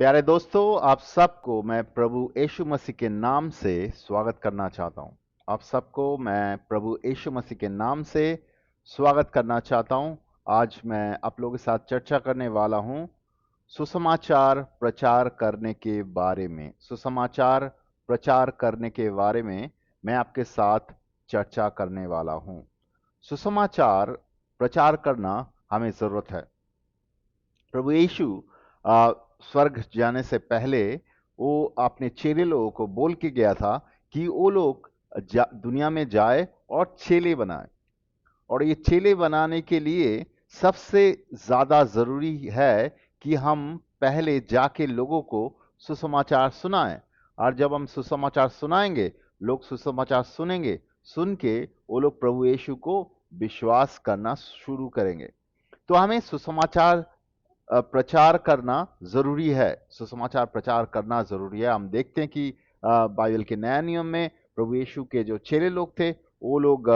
प्यारे दोस्तों, आप सबको मैं प्रभु यीशु मसीह के नाम से स्वागत करना चाहता हूं। आप सबको मैं प्रभु यीशु मसीह के नाम से स्वागत करना चाहता हूं। आज मैं आप लोगों के साथ चर्चा करने वाला हूं सुसमाचार प्रचार करने के बारे में। सुसमाचार प्रचार करने के बारे में मैं आपके साथ चर्चा करने वाला हूं। सुसमाचार प्रचार करना हमें जरूरत है। प्रभु यीशु आ, स्वर्ग जाने से पहले वो अपने चेले लोगों को बोल के गया था कि वो लोग दुनिया में जाए और चेले बनाए। और ये चेले बनाने के लिए सबसे ज्यादा जरूरी है कि हम पहले जाके लोगों को सुसमाचार सुनाएं। और जब हम सुसमाचार सुनाएंगे, लोग सुसमाचार सुनेंगे, सुन के वो लोग प्रभु यीशु को विश्वास करना शुरू करेंगे। तो हमें सुसमाचार प्रचार करना जरूरी है। सुसमाचार प्रचार करना जरूरी है। हम देखते हैं कि बाइबल के नया नियम में प्रभु यीशु के जो चेले लोग थे, वो लोग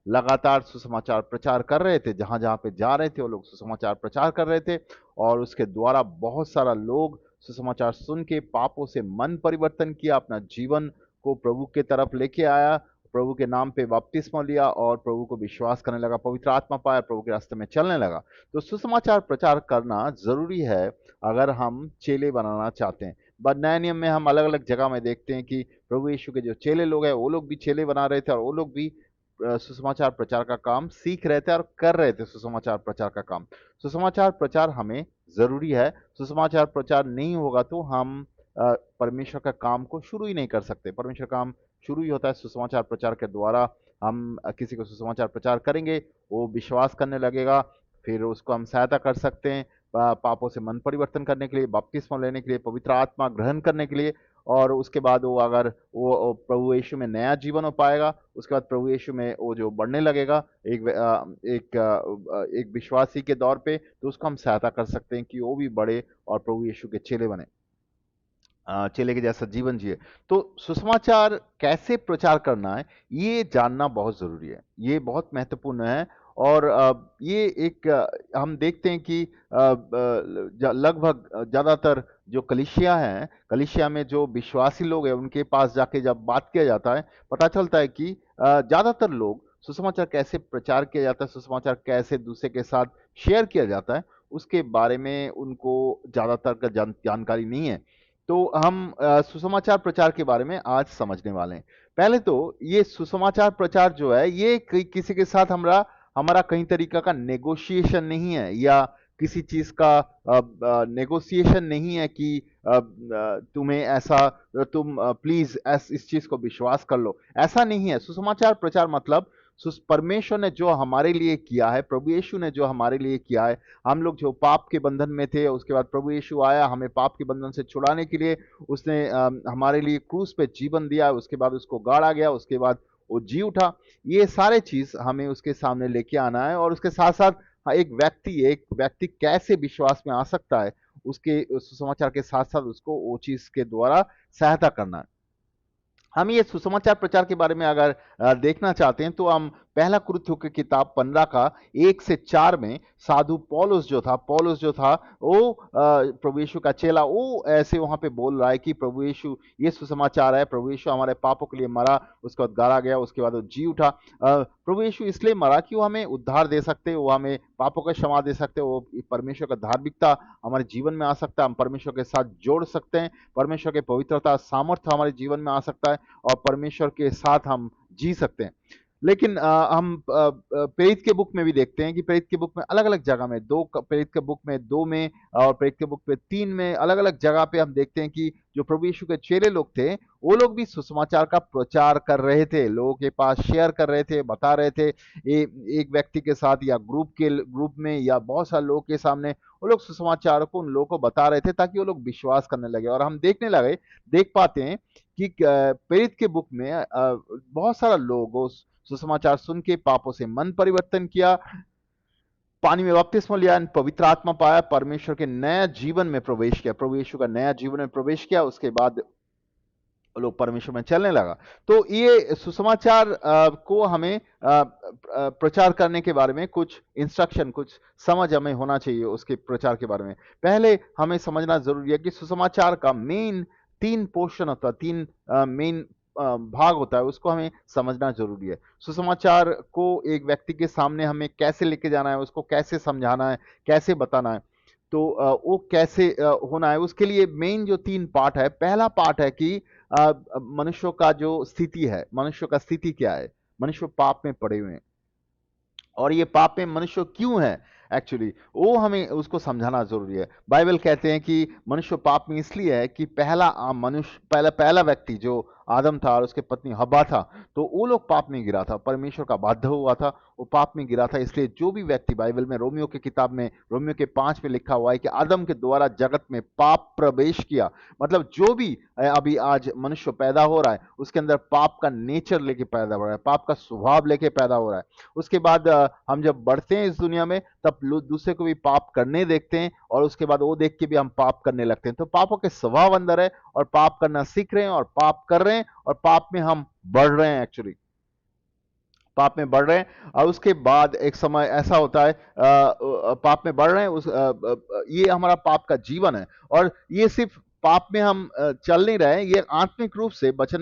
लगातार सुसमाचार प्रचार कर रहे थे। जहां जहां पे जा रहे थे वो लोग सुसमाचार प्रचार कर रहे थे, और उसके द्वारा बहुत सारा लोग सुसमाचार सुन के पापों से मन परिवर्तन किया, अपना जीवन को प्रभु के तरफ लेके आया, प्रभु के नाम पे बपतिस्मा लिया और प्रभु को विश्वास करने लगा, पवित्र आत्मा पाया, प्रभु के रास्ते में चलने लगा। तो सुसमाचार प्रचार करना जरूरी है अगर हम चेले बनाना चाहते हैं। बट नए नियम में हम अलग अलग जगह में देखते हैं कि प्रभु यीशु के जो चेले लोग हैं वो लोग भी चेले बना रहे थे, और वो लोग भी सुसमाचार प्रचार का काम सीख रहे थे और कर रहे थे सुसमाचार प्रचार का काम। सुसमाचार प्रचार हमें जरूरी है। सुसमाचार प्रचार नहीं होगा तो हम परमेश्वर का काम को शुरू ही नहीं कर सकते। परमेश्वर का काम शुरू ही होता है सुसमाचार प्रचार के द्वारा। हम किसी को सुसमाचार प्रचार करेंगे, वो विश्वास करने लगेगा, फिर उसको हम सहायता कर सकते हैं पापों से मन परिवर्तन करने के लिए, बपतिस्मा लेने के लिए, पवित्र आत्मा ग्रहण करने के लिए। और उसके बाद वो अगर वो प्रभु यीशु में नया जीवन हो पाएगा, उसके बाद प्रभु यीशु में वो जो बढ़ने लगेगा एक विश्वासी के दौर पे, तो उसको हम सहायता कर सकते हैं कि वो भी बढ़े और प्रभु यीशु के चेले बने, चेले के जैसा जीवन जिए। तो सुसमाचार कैसे प्रचार करना है, ये जानना बहुत जरूरी है, ये बहुत महत्वपूर्ण है। और ये एक हम देखते हैं कि लगभग ज्यादातर जो कलीसिया हैं, कलीसिया में जो विश्वासी लोग हैं, उनके पास जाके जब बात किया जाता है, पता चलता है कि ज्यादातर लोग सुसमाचार कैसे प्रचार किया जाता है, सुसमाचार कैसे दूसरे के साथ शेयर किया जाता है, उसके बारे में उनको ज्यादातर का जानकारी नहीं है। तो हम सुसमाचार प्रचार के बारे में आज समझने वाले हैं। पहले तो ये सुसमाचार प्रचार जो है, ये किसी के साथ हमारा हमारा कहीं तरीका का नेगोशिएशन नहीं है, या किसी चीज का नेगोशिएशन नहीं है कि तुम्हें ऐसा, तुम प्लीज इस चीज को विश्वास कर लो, ऐसा नहीं है। सुसमाचार प्रचार मतलब परमेश्वर ने जो हमारे लिए किया है, प्रभु यीशु ने जो हमारे लिए किया है, हम लोग जो पाप के बंधन में थे, उसके बाद प्रभु यीशु आया हमें पाप के बंधन से छुड़ाने के लिए। उसने हमारे लिए क्रूस पे जीवन दिया, उसके बाद उसको गाड़ा गया, उसके बाद वो जी उठा। ये सारे चीज हमें उसके सामने लेके आना है, और उसके साथ साथ एक व्यक्ति कैसे विश्वास में आ सकता है, उसके सुसमाचार के साथ साथ उसको वो चीज के द्वारा सहायता करना है। हम ये सुसमाचार प्रचार के बारे में अगर देखना चाहते हैं, तो हम पहला कुरिन्थियों की किताब 15 का 1 से 4 में साधु पौलुस जो था वो प्रभु यीशु का चेला, वो ऐसे वहां पे बोल रहा है कि प्रभु यीशु, ये सुसमाचार है, प्रभु यीशु हमारे पापों के लिए मरा, उसके बाद गाड़ा गया, उसके बाद वो जी उठा। प्रभु यीशु इसलिए मरा कि वो हमें उद्धार दे सकते, वो हमें पापों का क्षमा दे सकते, वो परमेश्वर का धार्मिकता हमारे जीवन में आ सकता है, हम परमेश्वर के साथ जोड़ सकते हैं, परमेश्वर के पवित्रता सामर्थ्य हमारे जीवन में आ सकता है, और परमेश्वर के साथ हम जी सकते हैं। लेकिन हम प्रेरित के बुक में भी देखते हैं कि प्रेरित के बुक में अलग अलग जगह में, प्रेरित के बुक में 2 में और प्रेरित के बुक में 3 में, अलग अलग जगह पे हम देखते हैं कि जो प्रभु यीशु के चेले लोग थे, वो लोग भी सुसमाचार का प्रचार कर रहे थे, लोगों के पास शेयर कर रहे थे, बता रहे थे। एक व्यक्ति के साथ या ग्रुप में या बहुत सारे लोगों के सामने वो लोग सुसमाचार को उन लोगों को बता रहे थे, ताकि वो लोग विश्वास करने लगे। और हम देख पाते हैं कि प्रेरित के बुक में बहुत सारा लोग सुसमाचार सुन के पापों से मन परिवर्तन किया, पानी में बपतिस्मा लिया, पवित्र आत्मा पाया, परमेश्वर के नया जीवन में प्रवेश किया, प्रभु यीशु का नया जीवन में प्रवेश किया। उसके बाद लोग परमेश्वर में चलने लगा। तो ये सुसमाचार को हमें प्रचार करने के बारे में कुछ इंस्ट्रक्शन, कुछ समझ हमें होना चाहिए उसके प्रचार के बारे में। पहले हमें समझना जरूरी है कि सुसमाचार का मेन 3 पोर्शन होता है, 3 मेन भाग होता है, उसको हमें समझना जरूरी है। सुसमाचार को एक व्यक्ति के सामने हमें कैसे लेके जाना है, उसको कैसे समझाना है, कैसे बताना है, तो वो कैसे होना है, उसके लिए मेन जो 3 पार्ट है। पहला पार्ट है कि मनुष्यों का जो स्थिति है, मनुष्यों का स्थिति क्या है, मनुष्य पाप में पड़े हुए हैं, और ये पाप में मनुष्य क्यों है, एक्चुअली वो हमें उसको समझाना जरूरी है। बाइबल कहते हैं कि मनुष्य पाप में इसलिए है कि पहला मनुष्य, पहला पहला व्यक्ति जो आदम था और उसके पत्नी हब्बा था, तो वो लोग पाप में गिरा था, परमेश्वर का बाध्य हुआ था, वो पाप में गिरा था। इसलिए जो भी व्यक्ति, बाइबल में रोमियो की किताब में, रोमियो के 5 में लिखा हुआ है कि आदम के द्वारा जगत में पाप प्रवेश किया, मतलब जो भी अभी आज मनुष्य पैदा हो रहा है उसके अंदर पाप का नेचर लेके पैदा हो रहा है, पाप का स्वभाव लेके पैदा हो रहा है। उसके बाद हम जब बढ़ते हैं इस दुनिया में, तब लोग दूसरे को भी पाप करने देखते हैं, और उसके बाद वो देख के भी हम पाप करने लगते हैं। तो पापों के स्वभाव अंदर है, और पाप करना सीख रहे हैं, और पाप कर रहे हैं, और पाप में हम बढ़ रहे हैं, एक्चुअली पाप में बढ़ रहे हैं। और उसके बाद एक समय ऐसा होता है, पाप में बढ़ रहे हैं, ये हमारा पाप का जीवन है। और ये सिर्फ पाप में हम चल नहीं रहे हैं, ये आत्मिक रूप से वचन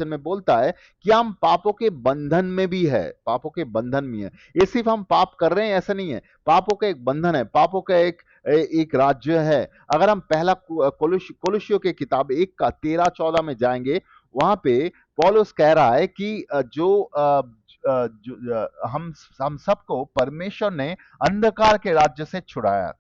में बोलता है कि हम पापों के बंधन में भी है, पापों के बंधन में है। ये सिर्फ हम पाप कर रहे हैं ऐसा नहीं है, पापों का एक बंधन है, पापों का एक राज्य है। अगर हम पहला कोलोसियों के किताब 1 का 13-14 में जाएंगे, वहां पे पौलुस कह रहा है कि हम सबको परमेश्वर ने अंधकार के राज्य से छुड़ाया।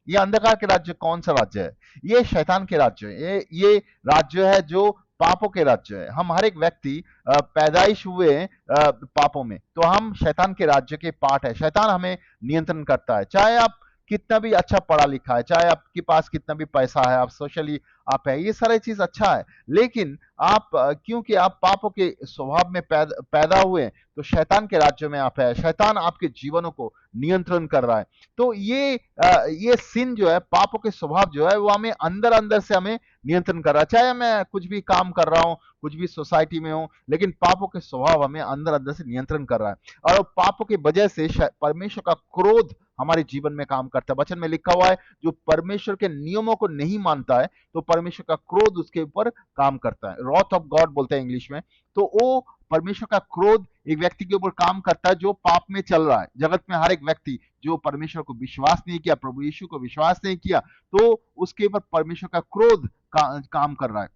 ये अंधकार के राज्य कौन सा राज्य है? ये शैतान के राज्य है। ये राज्य है जो पापों के राज्य है। हम हर एक व्यक्ति पैदाइश हुए पापों में, तो हम शैतान के राज्य के पार्ट है। शैतान हमें नियंत्रण करता है, चाहे आप कितना भी अच्छा पढ़ा लिखा है, चाहे आपके पास कितना भी पैसा है, आप सोशली आप है, ये सारी चीज अच्छा है, लेकिन आप क्योंकि आप पापों के स्वभाव में पैदा हुए हैं, तो शैतान के राज्य में आप है। शैतान आपके जीवनों को नियंत्रण कर रहा है। तो ये सिन जो है, पापों के स्वभाव जो है, वो हमें अंदर अंदर से हमें नियंत्रण कर रहा है। चाहे मैं कुछ भी काम कर रहा हूँ, कुछ भी सोसाइटी में हूँ, लेकिन पापों के स्वभाव हमें अंदर अंदर से नियंत्रण कर रहा है, और पापों की वजह से परमेश्वर का क्रोध हमारे जीवन में काम करता है। वचन में लिखा हुआ है, जो परमेश्वर के नियमों को नहीं मानता है, तो परमेश्वर का क्रोध उसके ऊपर काम करता है। रॉथ ऑफ गॉड बोलते हैं इंग्लिश में। तो वो परमेश्वर का क्रोध एक व्यक्ति के ऊपर काम करता है जो पाप में चल रहा है। जगत में हर एक व्यक्ति जो परमेश्वर को विश्वास नहीं किया, प्रभु यीशु को विश्वास नहीं किया, तो उसके ऊपर परमेश्वर का क्रोध काम कर रहा है।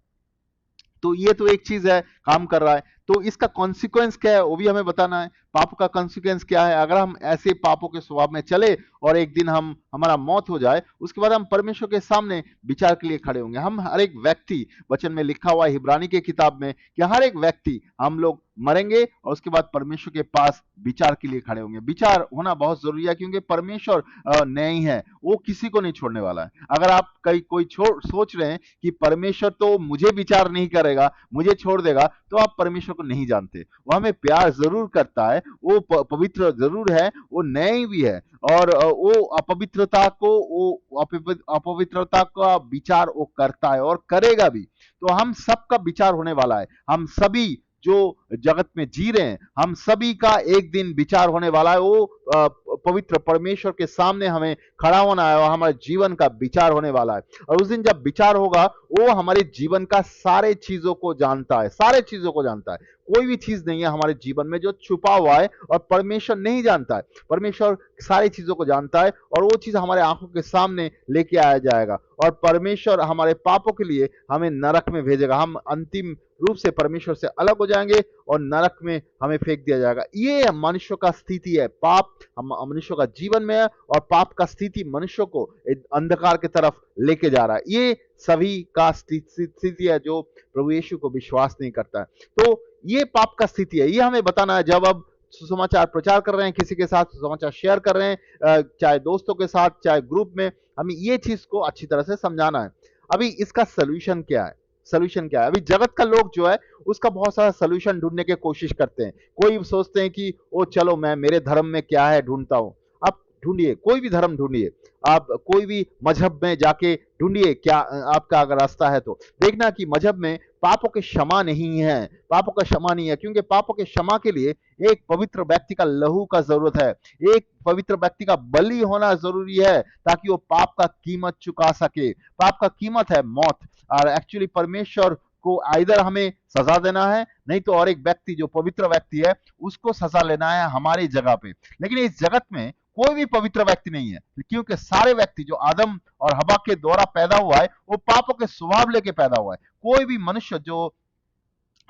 तो ये तो एक चीज है, काम कर रहा है। तो इसका कॉन्सिक्वेंस क्या है वो भी हमें बताना है। पाप का कॉन्सिक्वेंस क्या है? अगर हम ऐसे पापों के स्वभाव में चले और एक दिन हमारा मौत हो जाए, उसके बाद हम परमेश्वर के सामने विचार के लिए खड़े होंगे। हम हर एक व्यक्ति, वचन में लिखा हुआ है इब्रानी के किताब में कि हर एक व्यक्ति, हम लोग मरेंगे और उसके बाद परमेश्वर के पास विचार के लिए खड़े होंगे। विचार होना बहुत जरूरी है, क्योंकि परमेश्वर न्यायी है, वो किसी को नहीं छोड़ने वाला है। अगर आप कोई सोच रहे हैं कि परमेश्वर तो मुझे विचार नहीं करेगा, मुझे छोड़ देगा, तो आप परमेश्वर को नहीं जानते। वो हमें प्यार जरूर करता है, वो पवित्र जरूर है, वो न्यायी भी है, और वो अपवित्रता का विचार वो करता है और करेगा भी। तो हम सबका विचार होने वाला है। हम सभी जो जगत में जी रहे हैं, हम सभी का एक दिन विचार होने वाला है। वो पवित्र परमेश्वर के सामने हमें खड़ा होना है, और हमारे जीवन का विचार होने वाला है। और उस दिन जब विचार होगा, वो हमारे जीवन का सारे चीजों को जानता है, सारे चीजों को जानता है। कोई भी चीज नहीं है हमारे जीवन में जो छुपा हुआ है और परमेश्वर नहीं जानता है। परमेश्वर सारी चीजों को जानता है, और वो चीज हमारे आंखों के सामने लेके आया जाएगा, और परमेश्वर हमारे पापों के लिए हमें नरक में भेजेगा। हम अंतिम रूप से परमेश्वर से अलग हो जाएंगे, और नरक में हमें फेंक दिया जाएगा। ये मनुष्य का स्थिति है। पाप हम मनुष्य का जीवन में है, और पाप का स्थिति मनुष्य को एक अंधकार की तरफ लेके जा रहा है। ये सभी का स्थिति है जो प्रभु यीशु को विश्वास नहीं करता है। तो ये पाप का स्थिति है, ये हमें बताना है। जब अब सुसमाचार प्रचार कर रहे हैं, किसी के साथ सुसमाचार शेयर कर रहे हैं, चाहे दोस्तों के साथ, चाहे ग्रुप में, हमें ये चीज को अच्छी तरह से समझाना है। अभी इसका सोल्यूशन क्या है? सोल्यूशन क्या है? अभी जगत का लोग जो है, उसका बहुत सारा सोल्यूशन ढूंढने की कोशिश करते हैं। कोई सोचते हैं कि ओ चलो, मैं मेरे धर्म में क्या है ढूंढता हूं। आप ढूंढिए, कोई भी धर्म ढूंढिए, आप कोई भी मजहब में जाके ढूंढिए, क्या आपका अगर रास्ता है तो देखना कि मजहब में पापों के क्षमा नहीं है, पापों का क्षमा नहीं है, क्योंकि पापों के क्षमा के लिए एक पवित्र व्यक्ति का लहू का जरूरत है, एक पवित्र व्यक्ति का बलि होना जरूरी है, ताकि वो पाप का कीमत चुका सके। पाप का कीमत है मौत, और एक्चुअली परमेश्वर को आइदर हमें सजा देना है, नहीं तो और एक व्यक्ति जो पवित्र व्यक्ति है उसको सजा लेना है हमारी जगह पे। लेकिन इस जगत में कोई भी पवित्र व्यक्ति नहीं है, क्योंकि सारे व्यक्ति जो आदम और हवा के द्वारा पैदा हुआ है वो पापों के स्वभाव लेके पैदा हुआ है। कोई भी मनुष्य जो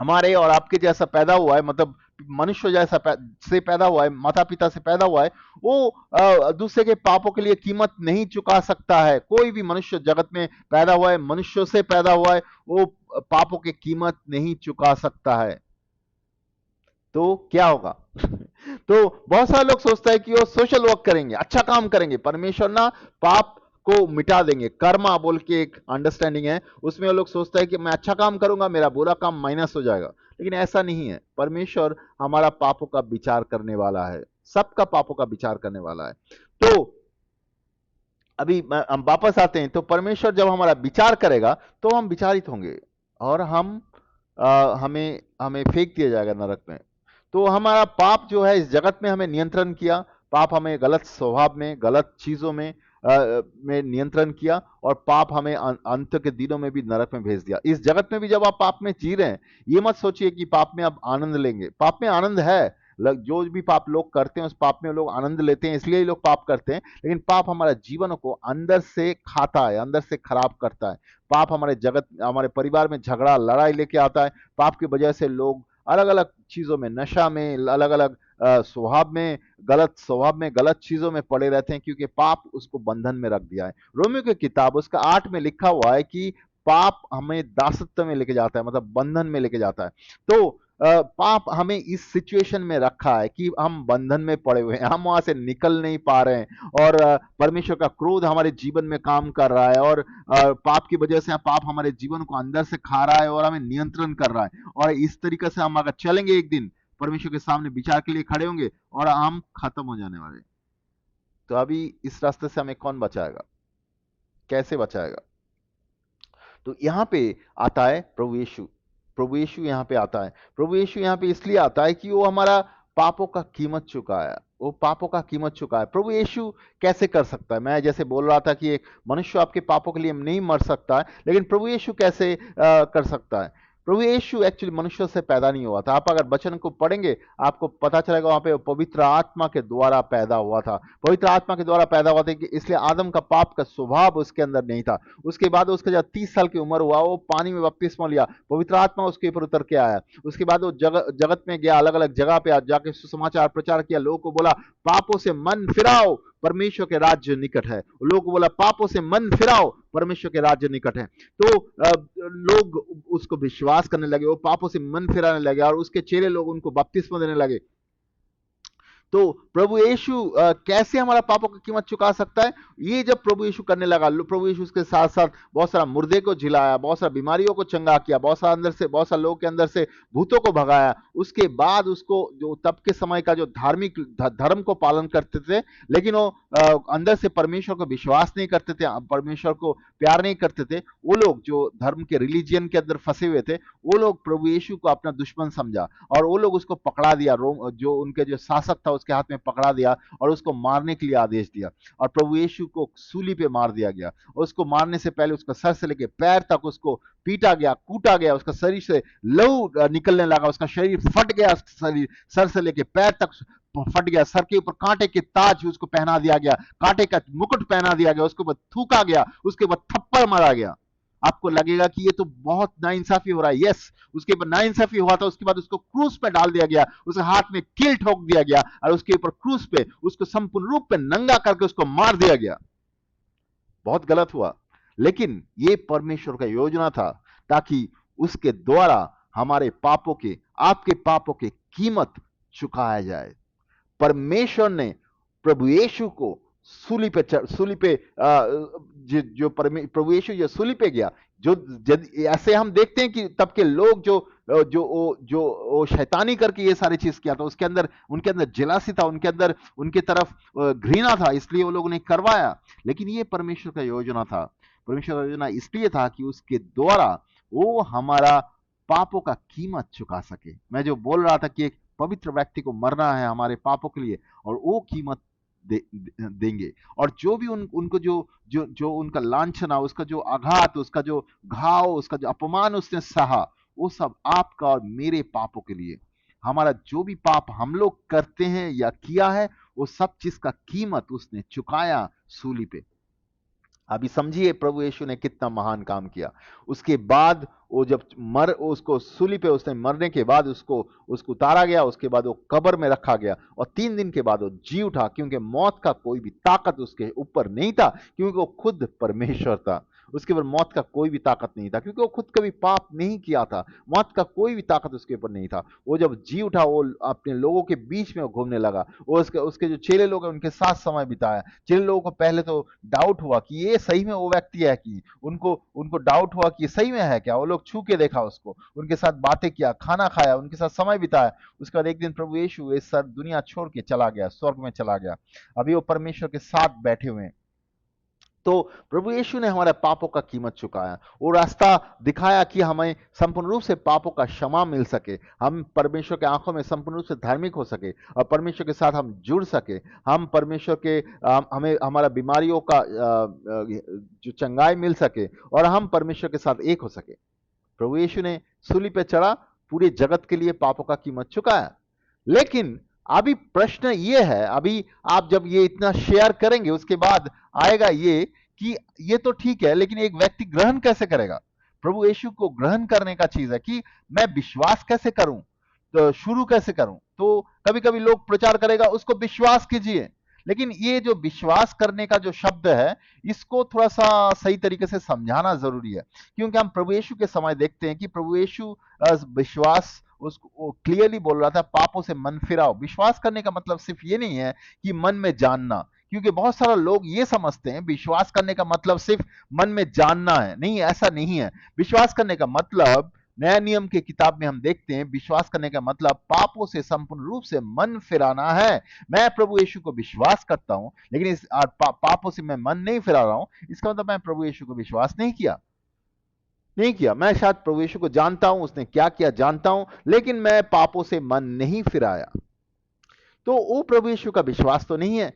हमारे और आपके जैसा पैदा हुआ है, मतलब मनुष्य जैसा से पैदा हुआ है, माता पिता से पैदा हुआ है, वो दूसरे के पापों के लिए कीमत नहीं चुका सकता है। कोई भी मनुष्य जगत में पैदा हुआ है, मनुष्यों से पैदा हुआ है, वो पापों की कीमत नहीं चुका सकता है। तो क्या होगा? तो बहुत सारे लोग सोचते हैं कि वो सोशल वर्क करेंगे, अच्छा काम करेंगे, परमेश्वर ना पाप को मिटा देंगे। कर्मा बोल के एक अंडरस्टैंडिंग है, उसमें वो लोग सोचते हैं कि मैं अच्छा काम करूंगा, मेरा बुरा काम माइनस हो जाएगा। लेकिन ऐसा नहीं है। परमेश्वर हमारा पापों का विचार करने वाला है, सबका पापों का विचार करने वाला है। तो अभी हम वापस आते हैं, तो परमेश्वर जब हमारा विचार करेगा तो हम विचारित होंगे, और हमें हमें फेंक दिया जाएगा नरक में। तो हमारा पाप जो है इस जगत में हमें नियंत्रण किया, पाप हमें गलत स्वभाव में, गलत चीजों में नियंत्रण किया, और पाप हमें अंत के दिनों में भी नरक में भेज दिया। इस जगत में भी जब आप पाप में जी रहे हैं, ये मत सोचिए कि पाप में आप आनंद लेंगे। पाप में आनंद है, जो भी पाप लोग करते हैं उस पाप में लोग आनंद लेते हैं, इसलिए लोग पाप करते हैं। लेकिन पाप हमारे जीवन को अंदर से खाता है, अंदर से खराब करता है। पाप हमारे परिवार में झगड़ा लड़ाई लेके आता है। पाप की वजह से लोग अलग अलग चीजों में, नशा में, अलग अलग स्वभाव में, गलत स्वभाव में, गलत चीजों में पड़े रहते हैं, क्योंकि पाप उसको बंधन में रख दिया है। रोमियो की किताब उसका 8 में लिखा हुआ है कि पाप हमें दासत्व में लेके जाता है, मतलब बंधन में लेके जाता है। तो पाप हमें इस सिचुएशन में रखा है कि हम बंधन में पड़े हुए हैं, हम वहां से निकल नहीं पा रहे हैं, और परमेश्वर का क्रोध हमारे जीवन में काम कर रहा है, और पाप की वजह से पाप हमारे जीवन को अंदर से खा रहा है और हमें नियंत्रण कर रहा है। और इस तरीके से हम अगर चलेंगे, एक दिन परमेश्वर के सामने विचार के लिए खड़े होंगे और हम खत्म हो जाने वाले। तो अभी इस रास्ते से हमें कौन बचाएगा, कैसे बचाएगा? तो यहां पे आता है प्रभु यीशु। प्रभु यीशु यहां पे आता है। प्रभु यीशु यहां पे इसलिए आता है कि वो हमारा पापों का कीमत चुकाया, वो पापों का कीमत चुकाया। प्रभु यीशु कैसे कर सकता है? मैं जैसे बोल रहा था कि एक मनुष्य आपके पापों के लिए नहीं मर सकता है, लेकिन प्रभु यीशु कैसे कर सकता है? प्रभु यीशु एक्चुअली मनुष्य से पैदा नहीं हुआ था। आप अगर वचन को पढ़ेंगे आपको पता चलेगा वहां पे वो पवित्र आत्मा के द्वारा पैदा हुआ था। पवित्र आत्मा के द्वारा पैदा हुआ था, कि इसलिए आदम का पाप का स्वभाव उसके अंदर नहीं था। उसके बाद उसका जब 30 साल की उम्र हुआ, वो पानी में बपतिस्मा लिया, पवित्र आत्मा उसके ऊपर उतर के आया। उसके बाद वो जगत में गया, अलग अलग जगह पे जाके सुसमाचार प्रचार किया, लोगों को बोला पापों से मन फिराओ, परमेश्वर के राज्य निकट है। लोगों को बोला पापों से मन फिराओ, परमेश्वर के राज्य निकट है। तो लोग उसको विश्वास करने लगे, वो पापों से मन फिराने लगे, और उसके चेले लोग उनको बपतिस्मा देने लगे। तो प्रभु यीशु कैसे हमारा पापों की कीमत चुका सकता है? ये जब प्रभु यीशु करने लगा, प्रभु यीशु उसके साथ साथ बहुत सारा मुर्दे को जिलाया, बहुत सारा बीमारियों को चंगा किया, बहुत सारा लोगों के अंदर से भूतों को भगाया। उसके बाद उसको जो तब के समय का जो धार्मिक धर्म को पालन करते थे, लेकिन वो अंदर से परमेश्वर को विश्वास नहीं करते थे, परमेश्वर को प्यार नहीं करते थे, वो लोग जो धर्म के रिलीजियन के अंदर फंसे हुए थे, वो लोग प्रभु यीशु को अपना दुश्मन समझा, और वो लोग उसको पकड़ा दिया। रोम जो उनके जो शासक था उसके हाथ में पकड़ा दिया, और उसको मारने के लिए आदेश दिया, और प्रभु यीशु को सूली पे मार दिया गया। उसको मारने से पहले उसका सर से लेकर पैर तक उसको पीटा गया, कूटा गया, उसका शरीर से लहू निकलने लगा, उसका शरीर फट गया, शरीर सर से लेकर पैर तक फट गया, सर के ऊपर कांटे के ताज उसको पहना दिया गया, कांटे का मुकुट पहना दिया गया, उसके बाद थूका गया, उसके बाद थप्पड़ मारा गया। आपको लगेगा कि ये तो बहुत नाइंसाफी हो रहा है। यस, उसके ऊपर नाइंसाफी हुआ था। उसके बाद उसको क्रूस पे डाल दिया गया, उसके हाथ में कील ठोक दिया गया, और उसके ऊपर क्रूस पे उसको संपूर्ण रूप पे नंगा करके उसको मार दिया गया। बहुत गलत हुआ, लेकिन ये परमेश्वर का योजना था, ताकि उसके द्वारा हमारे पापों के, आपके पापों की कीमत चुकाया जाए। परमेश्वर ने प्रभु यीशु को सूली पे जो प्रभु यीशु जो सूली पे गया, जो ऐसे हम देखते हैं कि तब के लोग जो वो शैतानी करके ये सारी चीज किया था, उसके अंदर उनके अंदर जेलासी था, उनके अंदर उनके तरफ घृणा था, इसलिए वो लोगों ने करवाया। लेकिन ये परमेश्वर का योजना था। परमेश्वर का योजना इसलिए था कि उसके द्वारा वो हमारा पापों का कीमत चुका सके। मैं जो बोल रहा था कि एक पवित्र व्यक्ति को मरना है हमारे पापों के लिए, और वो कीमत देंगे। और जो भी उनको जो उनका लांछना, उसका जो आघात, उसका जो घाव, उसका जो अपमान उसने सहा, वो सब आपका और मेरे पापों के लिए। हमारा जो भी पाप हम लोग करते हैं या किया है, वो सब चीज का कीमत उसने चुकाया सूली पे। अभी समझिए प्रभु यीशु ने कितना महान काम किया। उसके बाद वो जब उसको सूली पे उसने मरने के बाद उसको उसको उतारा गया, उसके बाद वो कब्र में रखा गया, और 3 दिन के बाद वो जी उठा, क्योंकि मौत का कोई भी ताकत उसके ऊपर नहीं था, क्योंकि वो खुद परमेश्वर था। उसके ऊपर मौत का कोई भी ताकत नहीं था, क्योंकि वो खुद कभी पाप नहीं किया था। मौत का कोई भी ताकत उसके ऊपर नहीं था। वो जब जी उठा, वो अपने लोगों के बीच में वो घूमने लगा। वो उसके उसके जो चेले लोग हैं उनके साथ समय बिताया। जिन लोगों को पहले तो डाउट हुआ कि ये सही में वो व्यक्ति है, कि उनको उनको डाउट हुआ कि ये सही में है क्या, वो लोग छू के देखा उसको, उनके साथ बातें किया, खाना खाया, उनके साथ समय बिताया। उसके बाद एक दिन प्रभु यीशु इस सर दुनिया छोड़ के चला गया, स्वर्ग में चला गया। अभी वो परमेश्वर के साथ बैठे हुए हैं। तो प्रभु यीशु ने हमारे पापों का कीमत चुकाया, वो रास्ता दिखाया कि हमें संपूर्ण रूप से पापों का क्षमा मिल सके, हम परमेश्वर के आंखों में संपूर्ण रूप से धार्मिक हो सके, और परमेश्वर के साथ हम जुड़ सके। हम परमेश्वर के हमें हमारा बीमारियों का जो चंगाई मिल सके, और हम परमेश्वर के साथ एक हो सके। प्रभु यीशु ने सूली पे चढ़ा, पूरे जगत के लिए पापों का कीमत चुकाया। लेकिन अभी प्रश्न ये है, अभी आप जब ये इतना शेयर करेंगे, उसके बाद आएगा ये कि ये तो ठीक है, लेकिन एक व्यक्ति ग्रहण कैसे करेगा? प्रभु यीशु को ग्रहण करने का चीज है कि मैं विश्वास कैसे करूं, तो शुरू कैसे करूं? तो कभी कभी लोग प्रचार करेगा उसको विश्वास कीजिए, लेकिन ये जो विश्वास करने का जो शब्द है, इसको थोड़ा सा सही तरीके से समझाना जरूरी है। क्योंकि हम प्रभु यीशु के समय देखते हैं कि प्रभु यीशु विश्वास उसको क्लियरली बोल रहा था, पापों से मन फिराओ। विश्वास करने का मतलब सिर्फ ये नहीं है कि मन में जानना, क्योंकि बहुत सारा लोग ये समझते हैं विश्वास करने का मतलब सिर्फ मन में जानना है। नहीं, ऐसा नहीं है। विश्वास करने का मतलब, नया नियम के किताब में हम देखते हैं, विश्वास करने का मतलब पापों से संपूर्ण रूप से मन फिराना है। मैं प्रभु यीशु को विश्वास करता हूं, लेकिन पापों से मैं मन नहीं फिरा रहा हूं, इसका मतलब मैं प्रभु यीशु को विश्वास नहीं किया। मैं शायद प्रभु यीशु को जानता हूं, उसने क्या किया जानता हूं, लेकिन मैं पापों से मन नहीं फिराया। तो वो प्रभु यीशु का विश्वास तो नहीं है।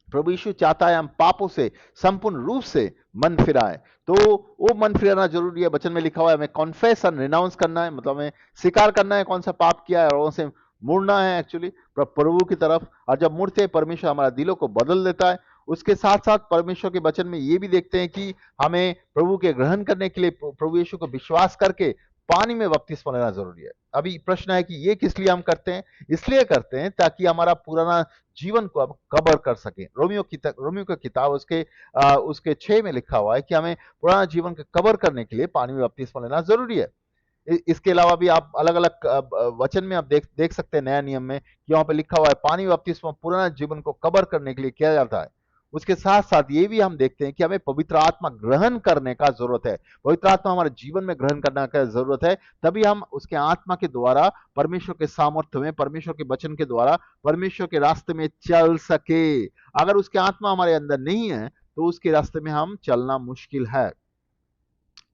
प्रभु यीशु चाहता है हम पापों से संपूर्ण रूप से मन फिराए। तो वो मन फिराना जरूरी है। वचन में लिखा हुआ है हमें कॉन्फेस और रिनाउंस करना है, मतलब हमें स्वीकार करना है कौन सा पाप किया है, और उनसे मुड़ना है एक्चुअली प्रभु की तरफ। और जब मुड़ते हैं, परमेश्वर हमारा दिलों को बदल देता है। उसके साथ साथ परमेश्वर के वचन में ये भी देखते हैं कि हमें प्रभु के ग्रहण करने के लिए प्रभु यीशु को विश्वास करके पानी में बपतिस्मा लेना जरूरी है। अभी प्रश्न है कि ये किस लिए हम करते हैं? इसलिए करते हैं ताकि हमारा पुराना जीवन को अब कवर कर सके। रोमियो की किताब उसके 6 में लिखा हुआ है कि हमें पुराना जीवन को कवर करने के लिए पानी में बपतिस्मा लेना जरूरी है। इसके अलावा भी आप अलग अलग वचन में आप देख सकते हैं नया नियम में कि वहां पे लिखा हुआ है पानी बपतिस्मा पुराना जीवन को कवर करने के लिए किया जाता है। उसके साथ साथ ये भी हम देखते हैं कि हमें पवित्र आत्मा ग्रहण करने का जरूरत है। पवित्र आत्मा हमारे जीवन में ग्रहण करने का जरूरत है, तभी हम उसके आत्मा के द्वारा परमेश्वर के सामर्थ्य में, परमेश्वर के वचन के द्वारा परमेश्वर के रास्ते में चल सके। अगर उसके आत्मा हमारे अंदर नहीं है, तो उसके रास्ते में हम चलना मुश्किल है।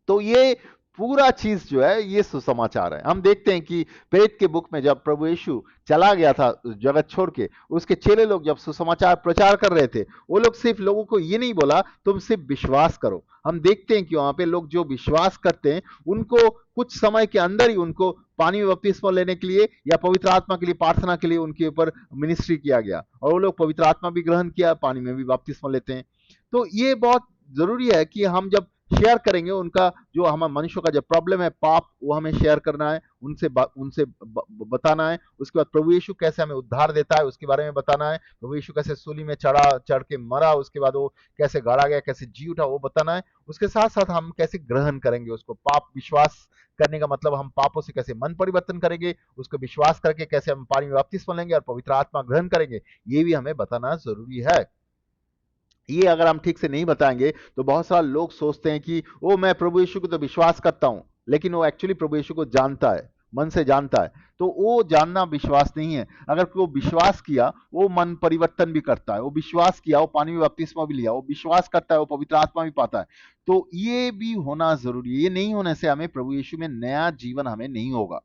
तो ये पूरा चीज जो है ये सुसमाचार है। हम देखते हैं कि प्रेरित के बुक में जब प्रभु यीशु चला गया था जगत छोड़ के, उसके चेले लोग जब सुसमाचार प्रचार कर रहे थे, वो लोग सिर्फ लोगों को ये नहीं बोला तुम सिर्फ विश्वास करो। हम देखते हैं कि वहां पे लोग जो विश्वास करते हैं, उनको कुछ समय के अंदर ही उनको पानी में बपतिस्मा लेने के लिए या पवित्र आत्मा के लिए प्रार्थना के लिए उनके ऊपर मिनिस्ट्री किया गया, और वो लोग पवित्र आत्मा भी ग्रहण किया, पानी में भी बपतिस्मा लेते हैं। तो ये बहुत जरूरी है कि हम जब शेयर करेंगे उनका, जो हमारे मनुष्य का जो प्रॉब्लम है पाप, वो हमें शेयर करना है, उनसे बताना है। उसके बाद प्रभु यीशु कैसे हमें उद्धार देता है उसके बारे में बताना है। प्रभु यीशु कैसे सूली में चढ़ के मरा, उसके बाद वो कैसे गाड़ा गया, कैसे जी उठा, वो बताना है। उसके साथ साथ हम कैसे ग्रहण करेंगे उसको, पाप विश्वास करने का मतलब हम पापों से कैसे मन परिवर्तन करेंगे, उसको विश्वास करके कैसे हम पानी में बपतिस्मा लेंगे और पवित्र आत्मा ग्रहण करेंगे, ये भी हमें बताना जरूरी है। ये अगर हम ठीक से नहीं बताएंगे तो बहुत सारे लोग सोचते हैं कि ओ मैं प्रभु यीशु को तो विश्वास करता हूं, लेकिन वो एक्चुअली प्रभु यीशु को जानता है, मन से जानता है। तो वो जानना विश्वास नहीं है। अगर कोई विश्वास किया, वो मन परिवर्तन भी करता है, वो विश्वास किया, वो पानी में बपतिस्मा भी लिया, वो विश्वास करता है, वो पवित्र आत्मा भी पाता है। तो ये भी होना जरूरी है। ये नहीं होने से हमें प्रभु यीशु में नया जीवन हमें नहीं होगा।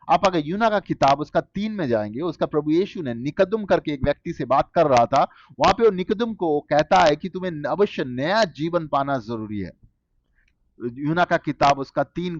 आप अगर यूना का किताब उसका 3 में जाएंगे, उसका प्रभु यीशु ने निकदम करके एक व्यक्ति से बात कर रहा था, वहां पे वो निकदम को कहता है कि तुम्हें अवश्य नया जीवन पाना जरूरी है। यूना का किताब उसका 3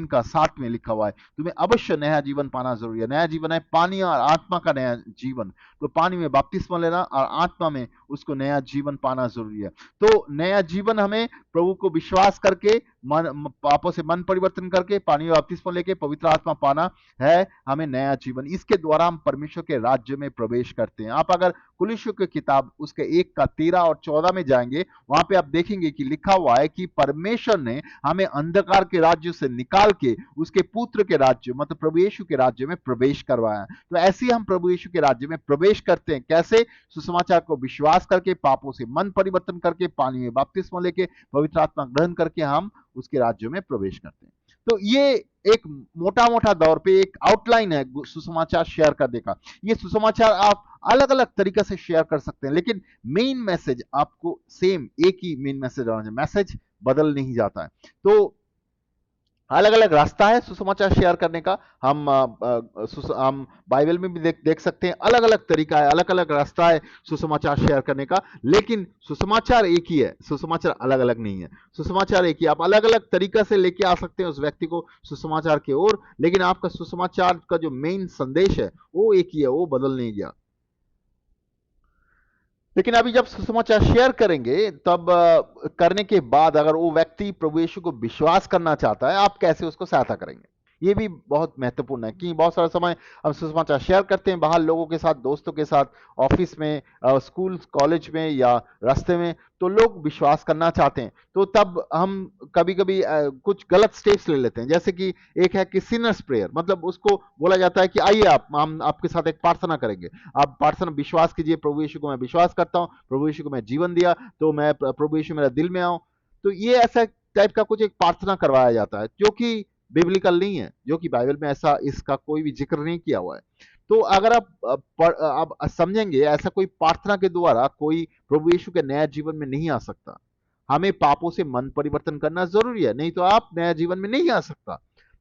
का 7 में लिखा हुआ है, तुम्हें अवश्य नया जीवन पाना जरूरी है। नया जीवन है पानी और आत्मा का नया जीवन। तो पानी में बपतिस्मा लेना और आत्मा में उसको नया जीवन पाना जरूरी है। तो नया जीवन हमें प्रभु को विश्वास करके, पापों से मन परिवर्तन करके, पानी में बपतिस्मा लेके पवित्र आत्मा पाना है हमें नया जीवन। इसके द्वारा हम परमेश्वर के राज्य में प्रवेश करते हैं। आप अगर कुलिस्यों की किताब उसके 1 का 13 और 14 में जाएंगे, वहां पे आप देखेंगे कि लिखा हुआ है कि परमेश्वर ने हमें अंधकार के राज्य से निकाल के उसके पुत्र के राज्य, मतलब प्रभु यीशु के राज्य में प्रवेश करवाया। तो ऐसे ही हम प्रभु यीशु के राज्य में प्रवेश करते हैं। कैसे? सुसमाचार को विश्वास करके, पापों से मन परिवर्तन करके, पानी में बपतिस्मा लेके, पवित्र आत्मा ग्रहण करके हम उसके राज्य में प्रवेश करते हैं। तो ये एक मोटा मोटा दौर पे एक आउटलाइन है सुसमाचार शेयर करने का। ये सुसमाचार आप अलग अलग तरीके से शेयर कर सकते हैं, लेकिन मेन मैसेज आपको सेम एक ही मेन मैसेज आना चाहिए। मैसेज बदल नहीं जाता है। तो अलग अलग रास्ता है सुसमाचार शेयर करने का। हम बाइबल में भी देख सकते हैं, अलग अलग तरीका है, अलग अलग रास्ता है सुसमाचार शेयर करने का। लेकिन सुसमाचार एक ही है, सुसमाचार अलग अलग नहीं है। सुसमाचार एक ही, आप अलग अलग तरीका से लेके आ सकते हैं उस व्यक्ति को सुसमाचार की ओर, लेकिन आपका सुसमाचार का जो मेन संदेश है वो एक ही है, वो बदल नहीं गया। लेकिन अभी जब सुसमाचार शेयर करेंगे, तब करने के बाद अगर वो व्यक्ति प्रभु यीशु को विश्वास करना चाहता है, आप कैसे उसको सहायता करेंगे? ये भी बहुत महत्वपूर्ण है कि बहुत सारा समय हम सुसमाचार शेयर करते हैं बाहर लोगों के साथ, दोस्तों के साथ, ऑफिस में, स्कूल कॉलेज में या रास्ते में। तो लोग विश्वास करना चाहते हैं, तो तब हम कभी कभी कुछ गलत स्टेप्स ले लेते हैं। जैसे कि एक है कि सिनर्स प्रेयर, मतलब उसको बोला जाता है कि आइए हम आपके साथ एक प्रार्थना करेंगे। आप प्रार्थना विश्वास कीजिए, प्रभु यीशु को मैं विश्वास करता हूँ, प्रभु यीशु को मैं जीवन दिया, तो मैं प्रभु यीशु मेरा दिल में आओ। तो ये ऐसा टाइप का कुछ एक प्रार्थना करवाया जाता है जो कि बिब्लिकल नहीं है, जो कि बाइबल में ऐसा इसका कोई भी जिक्र नहीं किया हुआ है। तो अगर आप समझेंगे, ऐसा कोई प्रार्थना के द्वारा कोई प्रभु यीशु के नया जीवन में नहीं आ सकता। हमें पापों से मन परिवर्तन करना जरूरी है, नहीं तो आप नया जीवन में नहीं आ सकता।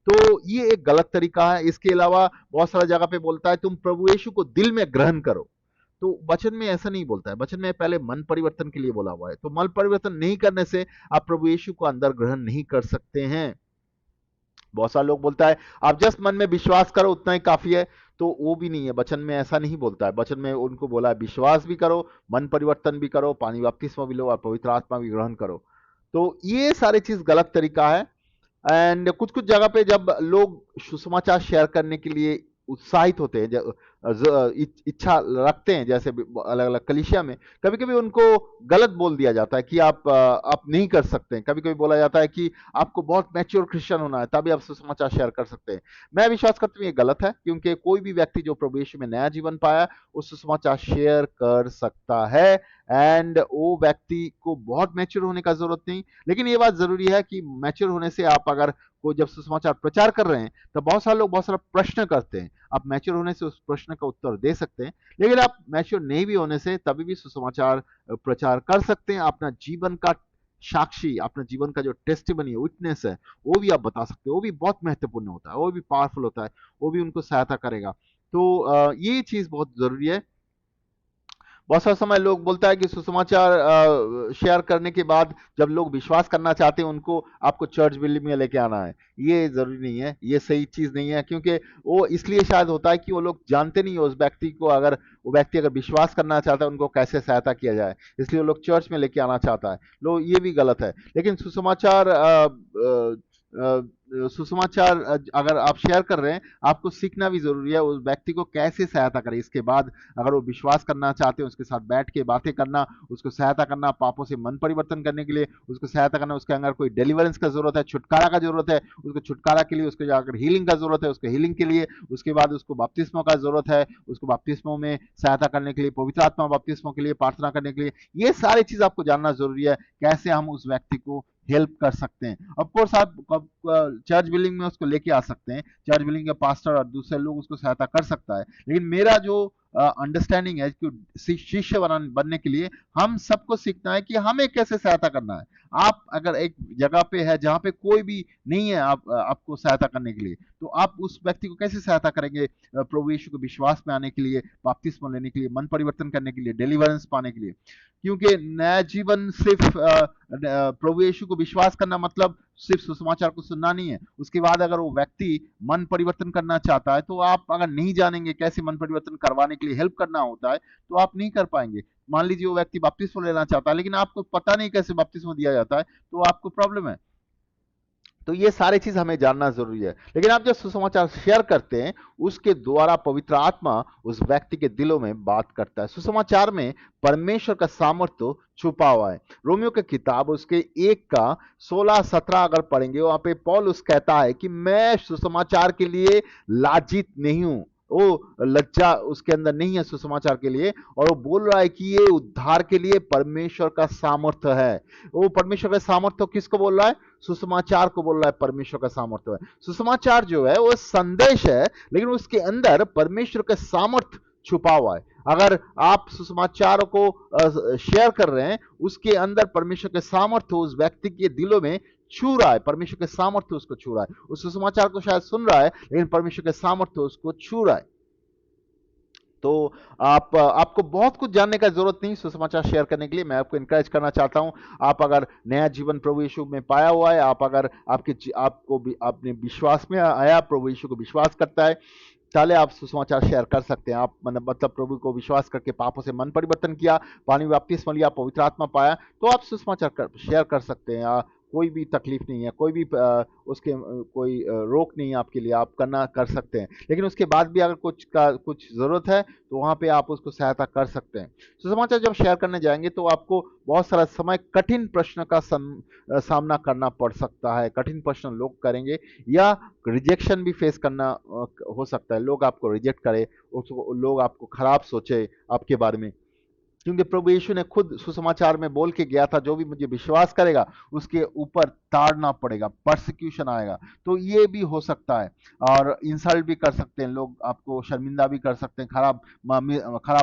तो ये एक गलत तरीका है। इसके अलावा बहुत सारा जगह पे बोलता है तुम प्रभु यीशु को दिल में ग्रहण करो। तो वचन में ऐसा नहीं बोलता है, वचन में पहले मन परिवर्तन के लिए बोला हुआ है। तो मन परिवर्तन नहीं करने से आप प्रभु यीशु को अंदर ग्रहण नहीं कर सकते हैं। बहुत सारे लोग बोलता है आप जस्ट मन में विश्वास करो, उतना ही काफी है। तो वो भी नहीं है, वचन में ऐसा नहीं बोलता है। वचन में उनको बोला है विश्वास भी करो, मन परिवर्तन भी करो, पानी बपतिस्मा भी लो और पवित्र आत्मा भी ग्रहण करो। तो ये सारी चीज गलत तरीका है। एंड कुछ कुछ जगह पे जब लोग सुसमाचार शेयर करने के लिए उत्साहित होते हैं, इच्छा रखते हैं, जैसे अलग अलग कलीसिया में कभी कभी उनको गलत बोल दिया जाता है कि आप नहीं कर सकते हैं। कभी कभी बोला जाता है कि आपको बहुत मैच्योर क्रिश्चियन होना है तभी आप सुसमाचार शेयर कर सकते हैं। मैं विश्वास करता हूँ ये गलत है, क्योंकि कोई भी व्यक्ति जो प्रभु यीशु में नया जीवन पाया, वो सुसमाचार शेयर कर सकता है। एंड वो व्यक्ति को बहुत मैच्योर होने का जरूरत नहीं। लेकिन ये बात जरूरी है कि मैच्योर होने से आप अगर कोई जब सुसमाचार प्रचार कर रहे हैं, तो बहुत सारे लोग बहुत सारा प्रश्न करते हैं। आप मैच्योर होने से उस प्रश्न का उत्तर दे सकते हैं। लेकिन आप मैच्योर नहीं भी होने से तभी भी सुसमाचार प्रचार कर सकते हैं। अपना जीवन का साक्षी, अपना जीवन का जो टेस्टिमनी विटनेस है, वो भी आप बता सकते हो। वो भी बहुत महत्वपूर्ण होता है, वो भी पावरफुल होता है, वो भी उनको सहायता करेगा। तो ये चीज बहुत जरूरी है। बहुत सारा समय लोग बोलता है कि सुसमाचार शेयर करने के बाद जब लोग विश्वास करना चाहते हैं, उनको आपको चर्च बिल्डिंग में लेके आना है। ये जरूरी नहीं है, ये सही चीज नहीं है, क्योंकि वो इसलिए शायद होता है कि वो लोग जानते नहीं है उस व्यक्ति को, अगर वो व्यक्ति अगर विश्वास करना चाहता है उनको कैसे सहायता किया जाए, इसलिए वो लोग चर्च में लेके आना चाहता है। लोग, ये भी गलत है। लेकिन सुसमाचार सुसमाचार अगर आप शेयर कर रहे हैं, आपको सीखना भी जरूरी है उस व्यक्ति को कैसे सहायता करें। इसके बाद अगर वो विश्वास करना चाहते हैं, उसके साथ बैठ के बातें करना, उसको सहायता करना, पापों से मन परिवर्तन करने के लिए उसको सहायता करना, उसके अंदर कोई डिलीवरेंस का जरूरत है, छुटकारा का जरूरत है, उसको छुटकारा के लिए, उसको अगर हीलिंग का जरूरत है, उसको हीलिंग के लिए, उसके बाद उसको बपतिस्मो का जरूरत है, उसको बपतिस्मो में सहायता करने के लिए, पवित्र आत्मा बपतिस्मो के लिए प्रार्थना करने के लिए, ये सारी चीज आपको जानना जरूरी है, कैसे हम उस व्यक्ति को हेल्प कर सकते हैं। ऑफ कोर्स आप चर्च बिल्डिंग में उसको लेके आ सकते हैं, चर्च बिल्डिंग के पास्टर और दूसरे लोग उसको सहायता कर सकता है, लेकिन मेरा जो अंडरस्टैंडिंग है कि शिष्य बनने के लिए हम सबको सीखना है कि हमें कैसे सहायता करना है। आप अगर एक जगह पे है जहां पे कोई भी नहीं है आपको सहायता करने के लिए, तो आप उस व्यक्ति को कैसे सहायता करेंगे प्रभु यीशु को विश्वास में आने के लिए, बपतिस्मा लेने के लिए, मन परिवर्तन करने के लिए, डिलीवरेंस पाने के लिए। क्योंकि नया जीवन सिर्फ प्रभु यीशु को विश्वास करना मतलब सिर्फ सुसमाचार को सुनना नहीं है। उसके बाद अगर वो व्यक्ति मन परिवर्तन करना चाहता है, तो आप अगर नहीं जानेंगे कैसे मन परिवर्तन करवाने के लिए हेल्प करना होता है, तो आप नहीं कर पाएंगे। मान लीजिए वो व्यक्ति बपतिस्मा लेना चाहता है, लेकिन आपको पता नहीं कैसे बपतिस्मा दिया जाता है, तो आपको प्रॉब्लम है। तो ये सारी चीज हमें जानना जरूरी है। लेकिन आप जब सुसमाचार शेयर करते हैं, उसके द्वारा पवित्र आत्मा उस व्यक्ति के दिलों में बात करता है। सुसमाचार में परमेश्वर का सामर्थ्य छुपा हुआ है। रोमियो की किताब उसके 1 का 16-17 अगर पढ़ेंगे, वहां पे पौलुस कहता है कि मैं सुसमाचार के लिए लाजित नहीं हूं, वो लज्जा उसके अंदर नहीं है सुसमाचार के लिए, और वो बोल रहा है कि ये उद्धार के लिए परमेश्वर का सामर्थ्य है। वो परमेश्वर का सामर्थ्य किसको बोल रहा है? सुसमाचार को बोल रहा है परमेश्वर का सामर्थ्य है। सुसमाचार जो है वो संदेश है, लेकिन उसके अंदर परमेश्वर का सामर्थ्य छुपा हुआ है। अगर आप सुसमाचार को शेयर कर रहे हैं, उसके अंदर परमेश्वर के सामर्थ्य उस व्यक्ति के दिलों में छू रहा है, परमेश्वर के सामर्थ्य उसको छू रहा है। उस सुसमाचार को शायद सुन रहा है, लेकिन परमेश्वर के सामर्थ्य उसको छू रहा है। तो आपको बहुत कुछ जानने का जरूरत नहीं सुसमाचार शेयर करने के लिए। मैं आपको इनकरेज करना चाहता हूं, आप अगर नया जीवन प्रभु यीशु में पाया हुआ है, आप अगर आपको भी अपने विश्वास में आया, प्रभु यीशु को विश्वास करता है, चाहे आप सुसमाचार शेयर कर सकते हैं। आप मतलब प्रभु को विश्वास करके पापों से मन परिवर्तन किया, पानी में बपतिस्मा लिया, पवित्र आत्मा पाया, तो आप सुसमाचार शेयर कर सकते हैं। कोई भी तकलीफ नहीं है, कोई भी उसके कोई रोक नहीं है आपके लिए, आप करना कर सकते हैं। लेकिन उसके बाद भी अगर कुछ जरूरत है, तो वहां पे आप उसको सहायता कर सकते हैं। सुसमाचार जब शेयर करने जाएंगे, तो आपको बहुत सारा समय कठिन प्रश्न का सामना करना पड़ सकता है। कठिन प्रश्न लोग करेंगे, या रिजेक्शन भी फेस करना हो सकता है। लोग आपको रिजेक्ट करे, लोग आपको खराब सोचे आपके बारे में, क्योंकि प्रभु यीशु ने खुद सुसमाचार में बोल के गया था, जो भी मुझे विश्वास करेगा उसके ऊपर ताड़ना पड़ेगा, परसिक्यूशन आएगा। तो ये भी हो सकता है, और इंसल्ट भी कर सकते हैं लोग, आपको शर्मिंदा भी कर सकते हैं, खराब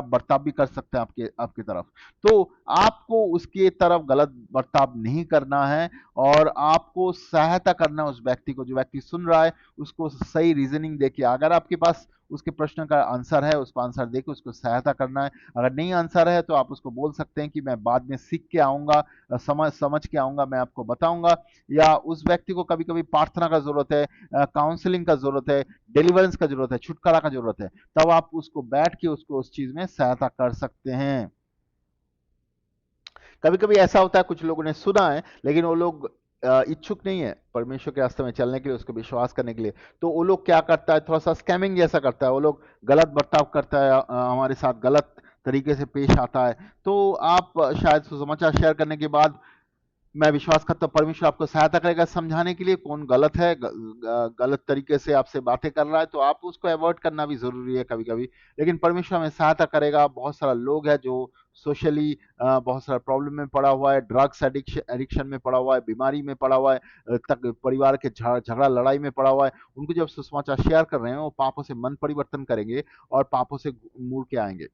बर्ताव भी कर सकते हैं आपके आपकी तरफ। तो आपको उसके तरफ गलत बर्ताव नहीं करना है, और आपको सहायता करना उस व्यक्ति को, जो व्यक्ति सुन रहा है उसको सही रीजनिंग देखिए। अगर आपके पास उसके प्रश्न का आंसर है, उसको आंसर देकर उसको सहायता करना है। अगर नहीं आंसर है, तो आप उसको बोल सकते हैं कि मैं बाद में सीख के आऊंगा, समझ के आऊंगा, मैं आपको बताऊंगा। या उस व्यक्ति को कभी कभी प्रार्थना का जरूरत है, काउंसलिंग का जरूरत है, डिलीवरेंस का जरूरत है, छुटकारा का जरूरत है, तब आप उसको बैठ के उसको उस चीज में सहायता कर सकते हैं। कभी कभी ऐसा होता है, कुछ लोगों ने सुना है, लेकिन वो लोग इच्छुक नहीं है परमेश्वर के रास्ते में चलने के लिए, उसको विश्वास करने के लिए। तो वो लोग क्या करता है, थोड़ा सा स्कैमिंग जैसा करता है, वो लोग गलत बर्ताव करता है, हमारे साथ गलत तरीके से पेश आता है। तो आप शायद सुसमाचार शेयर करने के बाद, मैं विश्वास करता हूँ परमेश्वर आपको सहायता करेगा समझाने के लिए कौन गलत है, गलत तरीके से आपसे बातें कर रहा है, तो आप उसको अवॉइड करना भी जरूरी है कभी कभी। लेकिन परमेश्वर हमें सहायता करेगा। बहुत सारा लोग है जो सोशली बहुत सारा प्रॉब्लम में पड़ा हुआ है, ड्रग्स एडिक्शन में पड़ा हुआ है, बीमारी में पड़ा हुआ है, तक परिवार के झगड़ा लड़ाई में पड़ा हुआ है। उनको जब सुसमाचार शेयर कर रहे हैं, वो पापों से मन परिवर्तन करेंगे और पापों से मुड़ के आएंगे।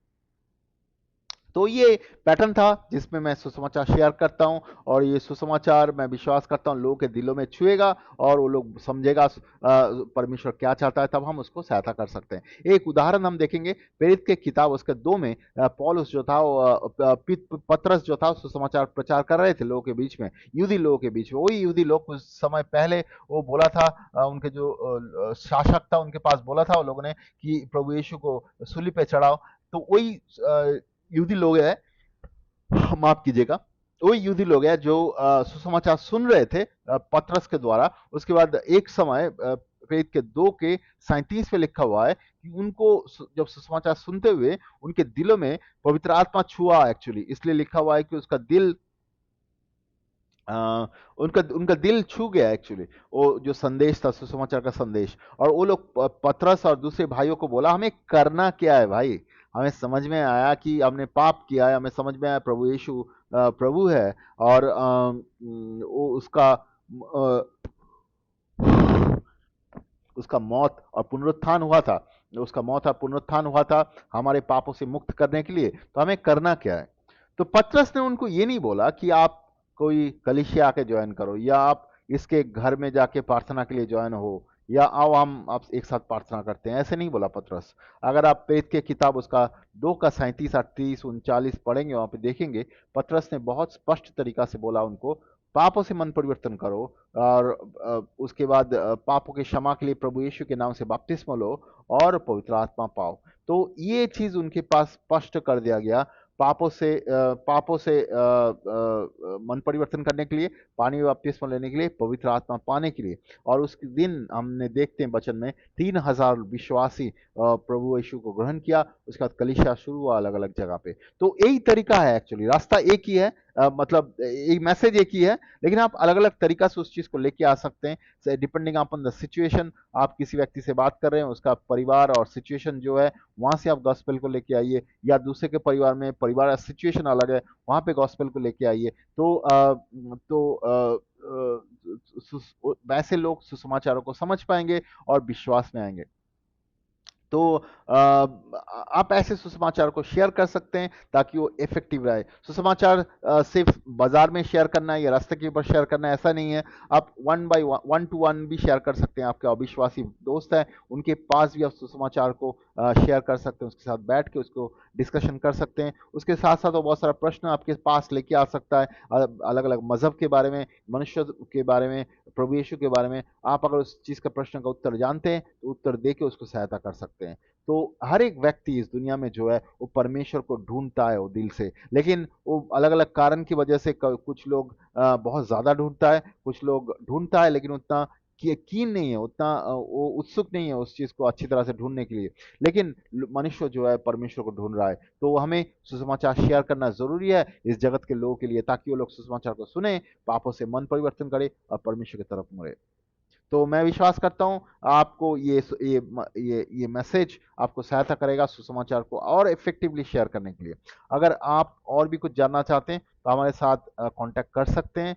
तो ये पैटर्न था जिसमें मैं सुसमाचार शेयर करता हूं, और ये सुसमाचार मैं विश्वास करता हूं लोगों के दिलों में छुएगा, और वो लोग समझेगा परमेश्वर क्या चाहता है, तब हम उसको सहायता कर सकते हैं। एक उदाहरण हम देखेंगे, प्रेरित के किताब उसके 2 में पौलुस जो था, पतरस जो था, सुसमाचार प्रचार कर रहे थे लोगों के बीच में, यहूदी लोगों के बीच में। वही यहूदी लोग कुछ समय पहले वो बोला था, उनके जो शासक था उनके पास बोला था वो लोगों ने कि प्रभु यीशु को सूली पे चढ़ाओ। तो वही यहूदी लोग हैं, माफ कीजिएगा, वही यहूदी लोग हैं जो सुसमाचार सुन रहे थे पतरस के द्वारा। उसके बाद एक समय प्रेरित के 2 के 37 पे लिखा हुआ है कि उनको जब सुसमाचार सुनते हुए उनके दिलों में पवित्र आत्मा छुआ एक्चुअली, इसलिए लिखा हुआ है कि उसका दिल उनका उनका दिल छू गया एक्चुअली, वो जो संदेश था सुसमाचार का संदेश। और वो लोग पतरस और दूसरे भाइयों को बोला हमें करना क्या है भाई। हमें समझ में आया कि हमने पाप किया है, हमें समझ में आया प्रभु यीशु प्रभु है, और वो उसका मौत और पुनरुत्थान हुआ था, उसका मौत और पुनरुत्थान हुआ था हमारे पापों से मुक्त करने के लिए। तो हमें करना क्या है? तो पतरस ने उनको ये नहीं बोला कि आप कोई कलीसिया आके ज्वाइन करो, या आप इसके घर में जाके प्रार्थना के लिए ज्वाइन हो, या आओ हम आप एक साथ प्रार्थना करते हैं, ऐसे नहीं बोला पतरस। अगर आप प्रेरित के किताब उसका 2 का 37 38 39 पढ़ेंगे, वहां पे देखेंगे पतरस ने बहुत स्पष्ट तरीका से बोला उनको, पापों से मन परिवर्तन करो, और उसके बाद पापों की क्षमा के लिए प्रभु यीशु के नाम से बपतिस्मा लो और पवित्र आत्मा पाओ। तो ये चीज उनके पास स्पष्ट कर दिया गया। पापों से मन परिवर्तन करने के लिए, पानी में बपतिस्मा लेने के लिए, पवित्र आत्मा पाने के लिए। और उस दिन हमने देखते हैं वचन में 3000 विश्वासी प्रभु यीशु को ग्रहण किया। उसके बाद कलीसिया शुरू हुआ अलग अलग जगह पे। तो यही तरीका है एक्चुअली, रास्ता एक ही है, मतलब एक मैसेज एक ही है, लेकिन आप अलग अलग तरीका से उस चीज को लेके आ सकते हैं डिपेंडिंग अपॉन द सिचुएशन। आप किसी व्यक्ति से बात कर रहे हैं, उसका परिवार और सिचुएशन जो है, वहां से आप गॉस्पेल को लेके आइए, या दूसरे के परिवार में परिवार सिचुएशन अलग है, वहां पे गॉस्पेल को लेके आइए। वैसे लोग सुसमाचारों को समझ पाएंगे और विश्वास में आएंगे। तो आप ऐसे सुसमाचार को शेयर कर सकते हैं ताकि वो इफेक्टिव रहे। सुसमाचार सिर्फ बाजार में शेयर करना है या रास्ते के ऊपर शेयर करना है, ऐसा नहीं है। आप वन टू वन भी शेयर कर सकते हैं। आपके अविश्वासी दोस्त हैं, उनके पास भी आप सुसमाचार को शेयर कर सकते हैं, उसके साथ बैठ के उसको डिस्कशन कर सकते हैं। उसके साथ साथ वो बहुत सारा प्रश्न आपके पास लेके आ सकता है, अलग अलग मजहब के बारे में, मनुष्य के बारे में, प्रभु यीशु के बारे में। आप अगर उस चीज का प्रश्न का उत्तर जानते हैं तो उत्तर दे के उसको सहायता कर सकते हैं। तो हर एक व्यक्ति इस दुनिया में जो है वो परमेश्वर को ढूंढता है वो दिल से, लेकिन वो अलग अलग कारण की वजह से कुछ लोग बहुत ज्यादा ढूंढता है, कुछ लोग ढूंढता है लेकिन उतना कीन नहीं है, उतना वो उत्सुक नहीं है उस चीज को अच्छी तरह से ढूंढने के लिए। लेकिन मनुष्य जो है परमेश्वर को ढूंढ रहा है। तो हमें सुसमाचार शेयर करना जरूरी है इस जगत के लोगों के लिए, ताकि वो लोग सुसमाचार को सुने, पापों से मन परिवर्तन करे और परमेश्वर की तरफ मुड़े। तो मैं विश्वास करता हूँ आपको ये मैसेज आपको सहायता करेगा सुसमाचार को और इफेक्टिवली शेयर करने के लिए। अगर आप और भी कुछ जानना चाहते हैं तो हमारे साथ कांटेक्ट कर सकते हैं,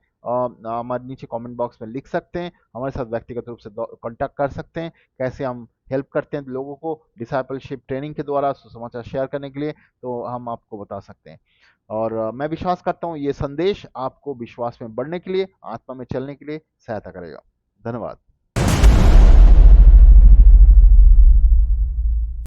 हमारे नीचे कमेंट बॉक्स में लिख सकते हैं, हमारे साथ व्यक्तिगत रूप से कांटेक्ट कर सकते हैं। कैसे हम हेल्प करते हैं लोगों को डिसाइपलशिप ट्रेनिंग के द्वारा सुसमाचार शेयर करने के लिए, तो हम आपको बता सकते हैं। और मैं विश्वास करता हूँ ये संदेश आपको विश्वास में बढ़ने के लिए, आत्मा में चलने के लिए सहायता करेगा। धन्यवाद।